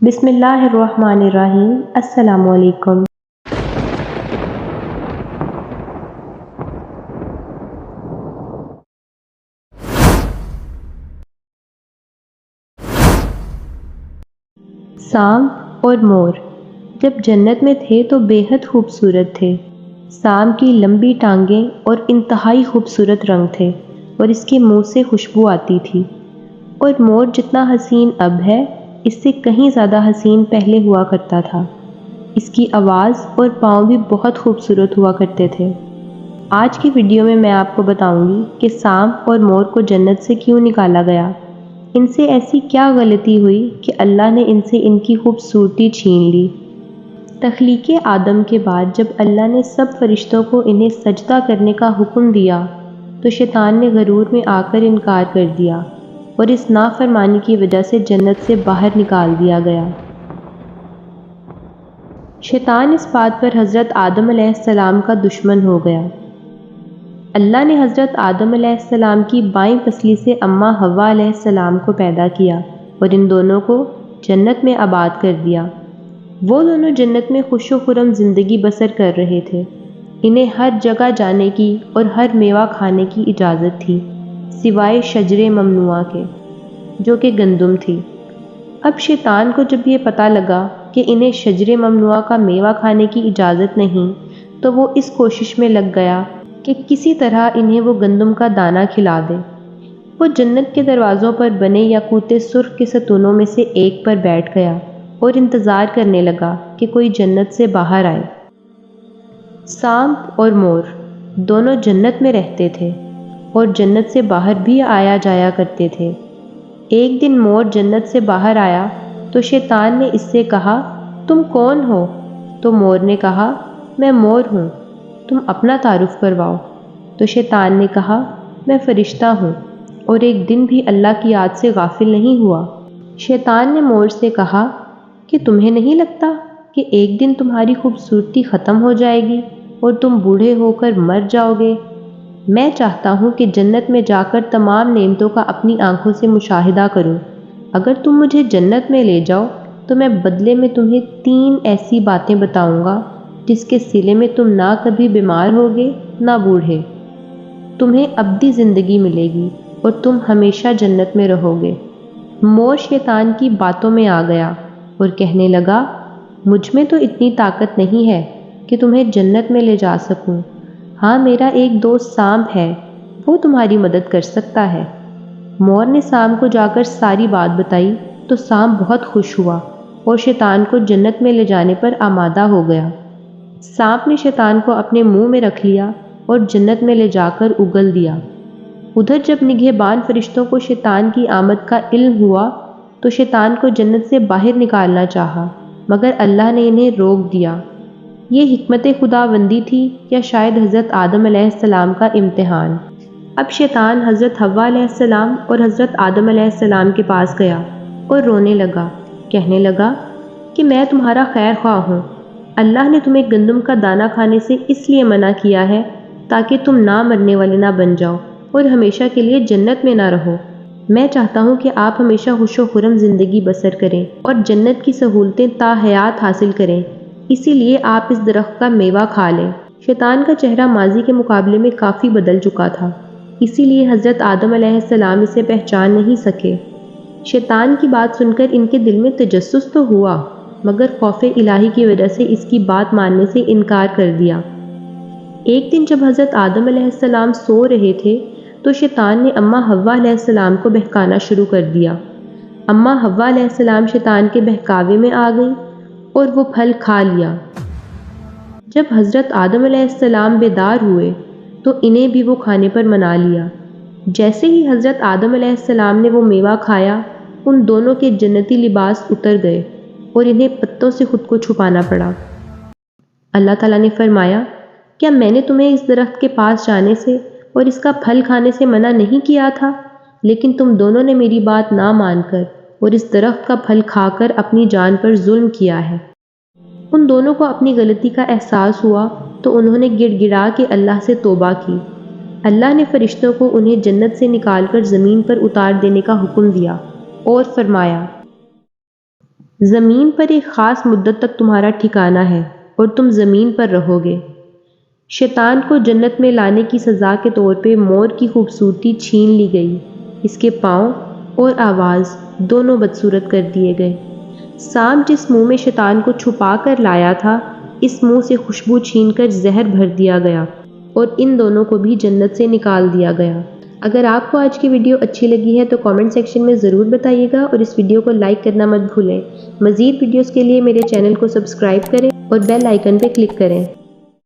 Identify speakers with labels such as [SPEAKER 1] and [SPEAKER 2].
[SPEAKER 1] بسم اللہ الرحمن الرحیم۔ السلام علیکم۔ سانپ اور مور جب جنت میں تھے تو بے حد خوبصورت تھے۔ سانپ کی لمبی ٹانگیں اور انتہائی خوبصورت رنگ تھے اور اس کے منہ سے خوشبو آتی تھی، اور مور جتنا حسین اب ہے اس سے کہیں زیادہ حسین پہلے ہوا کرتا تھا۔ اس کی آواز اور پاؤں بھی بہت خوبصورت ہوا کرتے تھے۔ آج کی ویڈیو میں میں آپ کو بتاؤں گی کہ سانپ اور مور کو جنت سے کیوں نکالا گیا، ان سے ایسی کیا غلطی ہوئی کہ اللہ نے ان سے ان کی خوبصورتی چھین لی۔ تخلیق آدم کے بعد جب اللہ نے سب فرشتوں کو انہیں سجدہ کرنے کا حکم دیا تو شیطان نے غرور میں آ کر انکار کر دیا اور اس نافرمانی کی وجہ سے جنت سے باہر نکال دیا گیا۔ شیطان اس بات پر حضرت آدم علیہ السلام کا دشمن ہو گیا۔ اللہ نے حضرت آدم علیہ السلام کی بائیں پسلی سے اماں حوا علیہ السلام کو پیدا کیا اور ان دونوں کو جنت میں آباد کر دیا۔ وہ دونوں جنت میں خوش و خرم زندگی بسر کر رہے تھے۔ انہیں ہر جگہ جانے کی اور ہر میوہ کھانے کی اجازت تھی سوائے شجر ممنوعہ کے، جو کہ گندم تھی۔ اب شیطان کو جب یہ پتہ لگا کہ انہیں شجر ممنوعہ کا میوہ کھانے کی اجازت نہیں، تو وہ اس کوشش میں لگ گیا کہ کسی طرح انہیں وہ گندم کا دانہ کھلا دے۔ وہ جنت کے دروازوں پر بنے یاقوت سرخ کے ستونوں میں سے ایک پر بیٹھ گیا اور انتظار کرنے لگا کہ کوئی جنت سے باہر آئے۔ سانپ اور مور دونوں جنت میں رہتے تھے اور جنت سے باہر بھی آیا جایا کرتے تھے۔ ایک دن مور جنت سے باہر آیا تو شیطان نے اس سے کہا، تم کون ہو؟ تو مور نے کہا، میں مور ہوں، تم اپنا تعارف کرواؤ۔ تو شیطان نے کہا، میں فرشتہ ہوں اور ایک دن بھی اللہ کی یاد سے غافل نہیں ہوا۔ شیطان نے مور سے کہا کہ تمہیں نہیں لگتا کہ ایک دن تمہاری خوبصورتی ختم ہو جائے گی اور تم بوڑھے ہو کر مر جاؤ گے؟ میں چاہتا ہوں کہ جنت میں جا کر تمام نعمتوں کا اپنی آنکھوں سے مشاہدہ کروں۔ اگر تم مجھے جنت میں لے جاؤ تو میں بدلے میں تمہیں 3 ایسی باتیں بتاؤں گا جس کے صلے میں تم نہ کبھی بیمار ہوگے نہ بوڑھے۔ تمہیں ابدی زندگی ملے گی اور تم ہمیشہ جنت میں رہو گے۔ مور شیطان کی باتوں میں آ گیا اور کہنے لگا، مجھ میں تو اتنی طاقت نہیں ہے کہ تمہیں جنت میں لے جا سکوں۔ ہاں، میرا ایک دوست سانپ ہے، وہ تمہاری مدد کر سکتا ہے۔ مور نے سانپ کو جا کر ساری بات بتائی تو سانپ بہت خوش ہوا اور شیطان کو جنت میں لے جانے پر آمادہ ہو گیا۔ سانپ نے شیطان کو اپنے منہ میں رکھ لیا اور جنت میں لے جا کر اگل دیا۔ ادھر جب نگہبان فرشتوں کو شیطان کی آمد کا علم ہوا تو شیطان کو جنت سے باہر نکالنا چاہا، مگر اللہ نے انہیں روک دیا۔ یہ حکمت خداوندی تھی یا شاید حضرت آدم علیہ السلام کا امتحان۔ اب شیطان حضرت حوا علیہ السلام اور حضرت آدم علیہ السلام کے پاس گیا اور رونے لگا، کہنے لگا کہ میں تمہارا خیر خواہ ہوں۔ اللہ نے تمہیں گندم کا دانہ کھانے سے اس لیے منع کیا ہے تاکہ تم نہ مرنے والے نہ بن جاؤ اور ہمیشہ کے لیے جنت میں نہ رہو۔ میں چاہتا ہوں کہ آپ ہمیشہ خوش و خرم زندگی بسر کریں اور جنت کی سہولتیں تا حیات حاصل کریں، اسی لیے آپ اس درخت کا میوہ کھا لیں۔ شیطان کا چہرہ ماضی کے مقابلے میں کافی بدل چکا تھا، اسی لیے حضرت آدم علیہ السلام اسے پہچان نہیں سکے۔ شیطان کی بات سن کر ان کے دل میں تجسس تو ہوا، مگر خوف الہی کی وجہ سے اس کی بات ماننے سے انکار کر دیا۔ ایک دن جب حضرت آدم علیہ السلام سو رہے تھے تو شیطان نے اماں حوا علیہ السلام کو بہکانا شروع کر دیا۔ اماں حوا علیہ السلام شیطان کے بہکاوے میں آ گئیں اور وہ پھل کھا لیا۔ جب حضرت آدم علیہ السلام بیدار ہوئے تو انہیں بھی وہ کھانے پر منا لیا۔ جیسے ہی حضرت آدم علیہ السلام نے وہ میوہ کھایا، ان دونوں کے جنتی لباس اتر گئے اور انہیں پتوں سے خود کو چھپانا پڑا۔ اللہ تعالیٰ نے فرمایا، کیا میں نے تمہیں اس درخت کے پاس جانے سے اور اس کا پھل کھانے سے منع نہیں کیا تھا؟ لیکن تم دونوں نے میری بات نہ مان کر اور اس درخت کا پھل کھا کر اپنی جان پر ظلم کیا ہے۔ ان دونوں کو اپنی غلطی کا احساس ہوا تو انہوں نے گڑ گڑا کے اللہ سے توبہ کی۔ اللہ نے فرشتوں کو انہیں جنت سے نکال کر زمین پر اتار دینے کا حکم دیا اور فرمایا، زمین پر ایک خاص مدت تک تمہارا ٹھکانہ ہے اور تم زمین پر رہو گے۔ شیطان کو جنت میں لانے کی سزا کے طور پہ مور کی خوبصورتی چھین لی گئی، اس کے پاؤں اور آواز دونوں بدصورت کر دیے گئے۔ سانپ جس منہ میں شیطان کو چھپا کر لایا تھا، اس منہ سے خوشبو چھین کر زہر بھر دیا گیا اور ان دونوں کو بھی جنت سے نکال دیا گیا۔ اگر آپ کو آج کی ویڈیو اچھی لگی ہے تو کامنٹ سیکشن میں ضرور بتائیے گا اور اس ویڈیو کو لائک کرنا مت بھولیں۔ مزید ویڈیوز کے لیے میرے چینل کو سبسکرائب کریں اور بیل آئیکن پہ کلک کریں۔